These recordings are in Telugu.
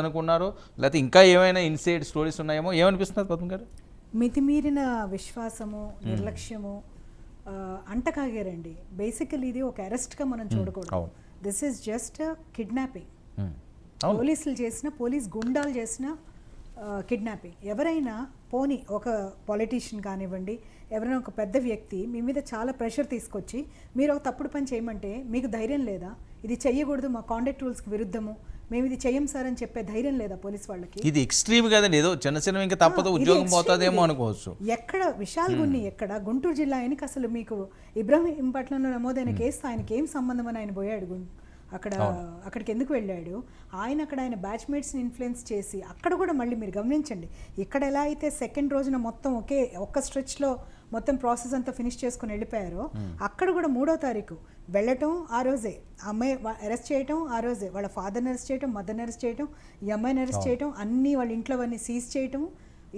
అనుకున్నారు, లేకపోతే ఇంకా ఏమైనా ఇన్సైడ్ స్టోరీస్ ఉన్నాయేమో, ఏమనిపిస్తున్నారు పద్మ గారు? మితిమీరిన విశ్వాసము, నిర్లక్ష్యము అంటకాగారండి. బేసికలీ ఇది ఒక అరెస్ట్గా మనం చూడకూడదు. This is just kidnapping. పోలీసులు చేసిన, పోలీస్ గుండాలు చేసిన కిడ్నాపింగ్. ఎవరైనా పోనీ ఒక పొలిటీషియన్ కానివ్వండి, ఎవరైనా ఒక పెద్ద వ్యక్తి మీ మీద చాలా ప్రెషర్ తీసుకొచ్చి మీరు ఒక తప్పుడు పని చేయమంటే మీకు ధైర్యం లేదా? ఇది చెయ్యకూడదు, మా కాండక్ట్ రూల్స్కి విరుద్ధము, మేము ఇది చెయ్యం సార్ అని చెప్పే ధైర్యం లేదా పోలీస్ వాళ్ళకి? ఇది ఎక్స్ట్రీమ్ కదండి, ఏదో చిన్న చిన్న ఇంకా తప్పదు, ఉద్యోగం పోతుందేమో అనుకోవచ్చు. ఎక్కడ విశాల్గున్ని, ఎక్కడ గుంటూరు జిల్లా ఆయనకి అసలు మీకు ఇబ్రాహీంపట్నంలో నమోదైన కేసు ఆయనకి ఏం సంబంధం అని ఆయన పోయాడు అక్కడికి ఎందుకు వెళ్ళాడు? ఆయన బ్యాచ్మేట్స్ని ఇన్ఫ్లుయెన్స్ చేసి అక్కడ కూడా మళ్ళీ మీరు గమనించండి, ఇక్కడ ఎలా అయితే సెకండ్ రోజున మొత్తం ఒక్క స్ట్రెచ్లో మొత్తం ప్రాసెస్ అంతా ఫినిష్ చేసుకుని వెళ్ళిపోయారో, అక్కడ కూడా 3వ తారీఖు వెళ్ళటం, ఆ రోజే అమ్మాయి అరెస్ట్ చేయటం, ఆ రోజే వాళ్ళ ఫాదర్ని అరెస్ట్ చేయటం, మదర్ని అరెస్ట్ చేయటం, ఈ అమ్మాయిని అరెస్ట్ చేయటం, అన్నీ వాళ్ళ ఇంట్లో అవన్నీ సీజ్ చేయటం,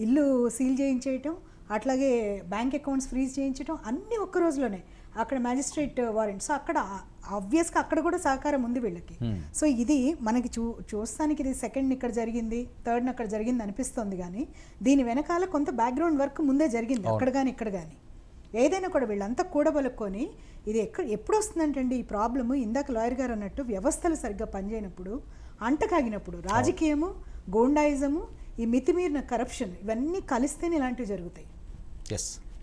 ఇల్లు సీల్ చేయించేయటం, అట్లాగే బ్యాంక్ అకౌంట్స్ ఫ్రీజ్ చేయించడం, అన్నీ ఒక్క రోజులోనే. అక్కడ మ్యాజిస్ట్రేట్ వారెంట్. సో అక్కడ ఆబ్వియస్గా అక్కడ కూడా సహకారం ఉంది వీళ్ళకి. సో ఇది మనకి చూస్తానికి ఇది సెకండ్ ఇక్కడ జరిగింది, థర్డ్ అక్కడ జరిగింది అనిపిస్తుంది, కానీ దీని వెనకాల కొంత బ్యాక్గ్రౌండ్ వర్క్ ముందే జరిగింది అక్కడ కానీ ఇక్కడ కానీ. ఏదైనా కూడా వీళ్ళంతా కూడబలుక్కొని ఇది ఎప్పుడు వస్తుందంటండి ఈ ప్రాబ్లము? ఇందాక లాయర్ గారు అన్నట్టు వ్యవస్థలు సరిగ్గా పనిచేయనప్పుడు, అంటకాగినప్పుడు, రాజకీయము, గోండాయిజము, ఈ మితిమీరిన కరప్షన్, ఇవన్నీ కలిస్తేనే ఇలాంటివి జరుగుతాయి.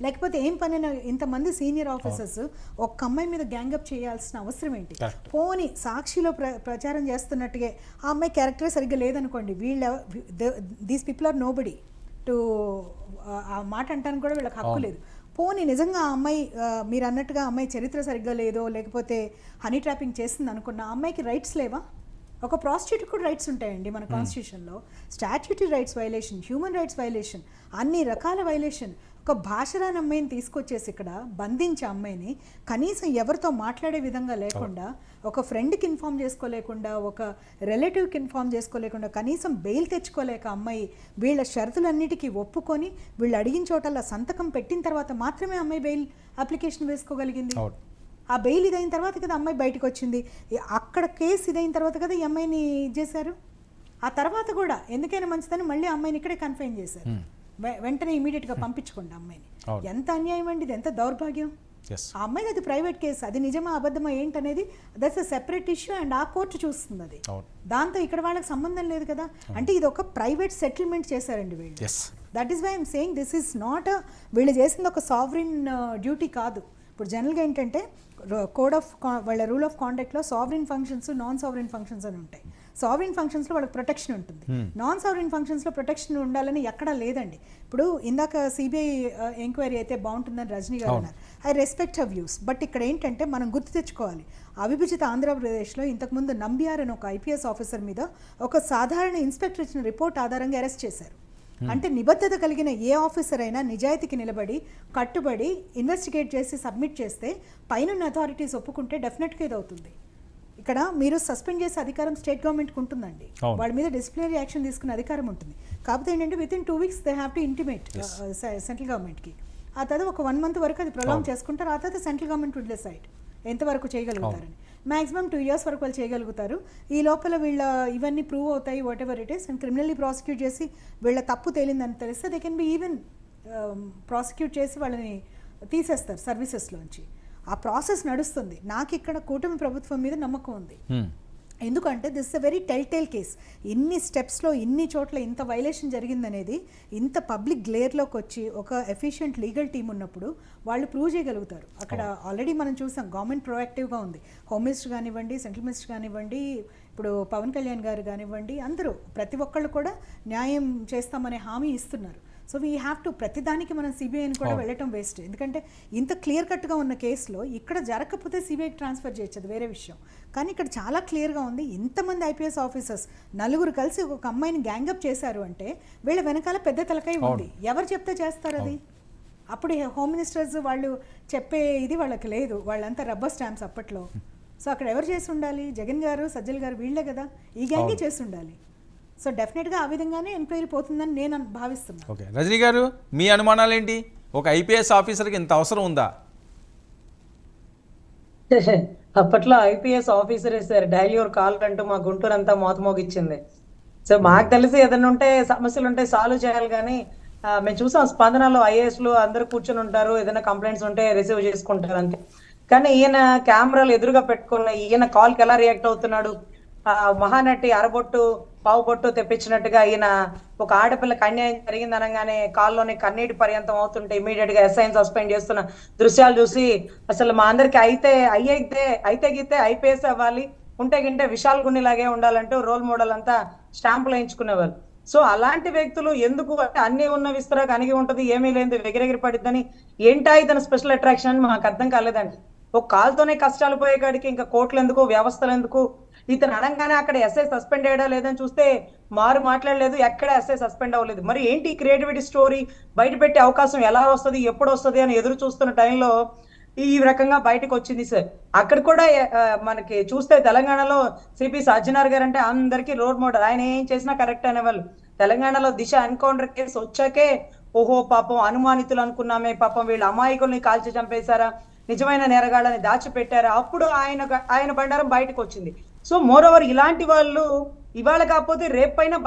లేకపోతే ఏం పనైనా ఇంతమంది సీనియర్ ఆఫీసర్స్ ఒక్క అమ్మాయి మీద గ్యాంగప్ చేయాల్సిన అవసరం ఏంటి? పోనీ సాక్షిలో ప్రచారం చేస్తున్నట్టుగా ఆ అమ్మాయి క్యారెక్టర్ సరిగ్గా లేదనుకోండి, these people are nobody to ఆ మాట అంటానికి కూడా వీళ్ళకి హక్కు లేదు. పోనీ నిజంగా ఆ అమ్మాయి మీరు అన్నట్టుగా అమ్మాయి చరిత్ర సరిగ్గా లేదో, లేకపోతే హనీ ట్రాపింగ్ చేస్తుంది అనుకున్న ఆ అమ్మాయికి రైట్స్ లేవా? ఒక ప్రాస్టిట్యూట్ కూడా రైట్స్ ఉంటాయండి మన కాన్స్టిట్యూషన్లో. Statutory rights violation, human rights violation, అన్ని రకాల వైలేషన్. ఒక భాషరాని అమ్మాయిని తీసుకొచ్చేసి ఇక్కడ బంధించే అమ్మాయిని కనీసం ఎవరితో మాట్లాడే విధంగా లేకుండా, ఒక ఫ్రెండ్కి ఇన్ఫామ్ చేసుకోలేకుండా, ఒక రిలేటివ్కి ఇన్ఫామ్ చేసుకోలేకుండా, కనీసం బెయిల్ తెచ్చుకోలేక అమ్మాయి వీళ్ళ షరతులన్నిటికీ ఒప్పుకొని వీళ్ళు అడిగిన చోటల్లా సంతకం పెట్టిన తర్వాత మాత్రమే అమ్మాయి బెయిల్ అప్లికేషన్ వేసుకోగలిగింది. ఆ బెయిల్ ఇదైన తర్వాత కదా అమ్మాయి బయటకు వచ్చింది. అక్కడ కేసు ఇదైన తర్వాత కదా ఈ అమ్మాయిని చేశారు. ఆ తర్వాత కూడా ఎందుకైనా మంచిదని మళ్ళీ అమ్మాయిని ఇక్కడే కన్ఫైన్ చేశారు. వెంటనే ఇమీడియట్గా పంపించకుండా అమ్మాయిని. ఎంత అన్యాయం అండి ఇది, ఎంత దౌర్భాగ్యం. ఆ అమ్మాయిది అది ప్రైవేట్ కేసు, అది నిజమా అబద్ధమా ఏంటనేది that's a separate issue and ఆ కోర్టు చూస్తుంది. అది దాంతో ఇక్కడ వాళ్ళకి సంబంధం లేదు కదా. అంటే ఇది ఒక ప్రైవేట్ సెటిల్మెంట్ చేశారండి వీళ్ళు. That is why I'm saying this is not వీళ్ళు చేసింది ఒక సావరిన్ డ్యూటీ కాదు. ఇప్పుడు జనరల్గా ఏంటంటే కోడ్ ఆఫ్ వాళ్ళ రూల్ ఆఫ్ కాండక్ట్లో sovereign functions, non sovereign functions అని ఉంటాయి. సావరిన్ ఫంక్షన్స్లో వాళ్ళకి ప్రొటెక్షన్ ఉంటుంది, నాన్ సావరిన్ ఫంక్షన్స్లో ప్రొటెక్షన్ ఉండాలని ఎక్కడా లేదండి. ఇప్పుడు ఇందాక సిబిఐ ఎంక్వైరీ అయితే బాగుంటుందని రజనీ గారు అన్నారు. I respect her views. But ఇక్కడ ఏంటంటే మనం గుర్తు తెచ్చుకోవాలి, అవిభజిత ఆంధ్రప్రదేశ్లో ఇంతకుముందు నంబియార్ అని ఒక ఐపీఎస్ ఆఫీసర్ మీద ఒక సాధారణ ఇన్స్పెక్టర్ ఇచ్చిన రిపోర్ట్ ఆధారంగా అరెస్ట్ చేశారు. అంటే నిబద్ధత కలిగిన ఏ ఆఫీసర్ అయినా నిజాయితీకి నిలబడి కట్టుబడి ఇన్వెస్టిగేట్ చేసి సబ్మిట్ చేస్తే పైన అథారిటీస్ ఒప్పుకుంటే డెఫినెట్గా ఇది అవుతుంది. ఇక్కడ మీరు సస్పెండ్ చేసే అధికారం స్టేట్ గవర్నమెంట్కి ఉంటుందండి, వాళ్ళ మీద డిసిప్లినరీ యాక్షన్ తీసుకునే అధికారం ఉంటుంది. కాకపోతే ఏంటంటే within 2 weeks they have to intimate central గవర్నమెంట్కి. ఆ తర్వాత ఒక 1 month వరకు అది ప్రొలాంగ్ చేసుకుంటారు. ఆ తర్వాత సెంట్రల్ గవర్నమెంట్ విల్ డిసైడ్ ఎంతవరకు చేయగలుగుతారని. మ్యాక్సిమం 2 years వరకు వాళ్ళు చేయగలుగుతారు. ఈ లోపల వీళ్ళ ఇవన్నీ ప్రూవ్ అవుతాయి, what ever it is, and criminally prosecute చేసి వీళ్ళ తప్పు తేలిందని తెలిస్తే they can be even prosecute చేసి వాళ్ళని తీసేస్తారు సర్వీసెస్లోంచి. ఆ ప్రాసెస్ నడుస్తుంది. నాకు ఇక్కడ కూటమి ప్రభుత్వం మీద నమ్మకం ఉంది. ఎందుకంటే this a very tell case. ఇన్ని స్టెప్స్లో ఇన్ని చోట్ల ఇంత వైలేషన్ జరిగిందనేది ఇంత పబ్లిక్ గ్లేర్లోకి వచ్చి ఒక ఎఫిషియెంట్ లీగల్ టీమ్ ఉన్నప్పుడు వాళ్ళు ప్రూవ్ చేయగలుగుతారు. అక్కడ ఆల్రెడీ మనం చూసాం గవర్నమెంట్ ప్రొయాక్టివ్గా ఉంది. హోమ్ మినిస్టర్ కానివ్వండి, సెంట్రల్ మినిస్టర్ కానివ్వండి, ఇప్పుడు పవన్ కళ్యాణ్ గారు కానివ్వండి, అందరూ ప్రతి ఒక్కళ్ళు కూడా న్యాయం చేస్తామనే హామీ ఇస్తున్నారు. సో వీ హ్యావ్ టు ప్రతిదానికి మనం సిబిఐని కూడా వెళ్ళటం వేస్ట్. ఎందుకంటే ఇంత క్లియర్ కట్గా ఉన్న కేసులో ఇక్కడ జరగకపోతే సిబిఐకి ట్రాన్స్ఫర్ చేయొచ్చు, అది వేరే విషయం. కానీ ఇక్కడ చాలా క్లియర్గా ఉంది, ఇంతమంది ఐపీఎస్ ఆఫీసర్స్ 4 కలిసి ఒక అమ్మాయిని గ్యాంగప్ చేశారు అంటే వీళ్ళ వెనకాల పెద్ద తలకాయ ఉంది. ఎవరు చెప్తే చేస్తారు అది? అప్పుడు హోమ్ మినిస్టర్స్ వాళ్ళు చెప్పే ఇది వాళ్ళకి లేదు, వాళ్ళంతా రబ్బర్ స్టాంప్స్ అప్పట్లో. సో అక్కడ ఎవరు చేసి ఉండాలి? జగన్ గారు, సజ్జల్ గారు, వీళ్ళే కదా ఈ గ్యాంగే చేసి ఉండాలి. సో డెఫినెట్గా ఆ విధంగానే ఎంక్వైరీ పోతుందని నేను భావిస్తున్నాను. ఓకే, రజనీ గారు మీ అనుమానాలు ఏంటి? ఒక ఐపీఎస్ ఆఫీసర్కి ఇంత అవసరం ఉందా? అప్పట్లో ఐపీఎస్ ఆఫీసరే సార్ డైలీ ఒక కాల్ అంటూ మా గుంటూరు అంతా మోతమోగిచ్చింది. సో మాకు తెలిసి ఏదైనా ఉంటే సమస్యలు ఉంటే సాల్వ్ చేయాలి కానీ మేము చూసాం స్పందనలో ఐఏఎస్లు అందరూ కూర్చొని ఉంటారు, ఏదైనా కంప్లైంట్స్ ఉంటే రిసీవ్ చేసుకుంటారు అంతే. కానీ ఈయన కెమెరాలు ఎదురుగా పెట్టుకున్న ఈయన కాల్కి ఎలా రియాక్ట్ అవుతున్నాడు, మహానటి అరబొట్టు పావుబొట్టు తెప్పించినట్టుగా ఈయన ఒక ఆడపిల్లకి అన్యాయం జరిగింది అనగానే కాల్లోని కన్నీటి పర్యంతం అవుతుంటే ఇమీడియట్ గా ఎస్ఐని సస్పెండ్ చేస్తున్న దృశ్యాలు చూసి అసలు మా అందరికి అయితే గీతే ఐపీఎస్ అవ్వాలి, ఉంటే గింటే విశాల్ గుణిలాగే ఉండాలంటూ రోల్ మోడల్ అంతా స్టాంపులు వేయించుకునేవారు. సో అలాంటి వ్యక్తులు ఎందుకు అంటే అన్ని ఉన్న విస్తరాకు అణిగి ఉంటది, ఏమీ లేదు ఎగిరెగిరి పడిద్దని ఏంటా ఇతను స్పెషల్ అట్రాక్షన్ అని మాకు అర్థం కాలేదండి. ఒక కాల్తోనే కష్టాలు పోయే కాడికి ఇంకా కోర్టులు ఎందుకు, వ్యవస్థలు ఎందుకు? ఇతను అనగానే అక్కడ ఎస్ఐ సస్పెండ్ అయ్యడా లేదని చూస్తే మారు మాట్లాడలేదు, ఎక్కడ ఎస్ఐ సస్పెండ్ అవ్వలేదు. మరి ఏంటి క్రియేటివిటీ స్టోరీ? బయట పెట్టే అవకాశం ఎలా వస్తుంది, ఎప్పుడు వస్తుంది అని ఎదురు చూస్తున్న టైంలో ఈ రకంగా బయటకు వచ్చింది సార్. అక్కడ కూడా మనకి చూస్తే తెలంగాణలో సిపి సజ్జనార్ గారు అంటే అందరికీ రోల్ మోడల్, ఆయన ఏం చేసినా కరెక్ట్ అనేవాళ్ళు. తెలంగాణలో దిశ ఎన్కౌంటర్ కేసు వచ్చాకే ఓహో పాపం అనుమానితులు అనుకున్నామే, పాపం వీళ్ళు అమాయకుల్ని కాల్చి చంపేశారా, నిజమైన నేరగాళ్ళని దాచిపెట్టారా, అప్పుడు ఆయన బండారం బయటకు వచ్చింది. సో మోర్ ఓవర్ ఇలాంటి వాళ్ళు ఇవాళ కాకపోతే రేపైనా బయట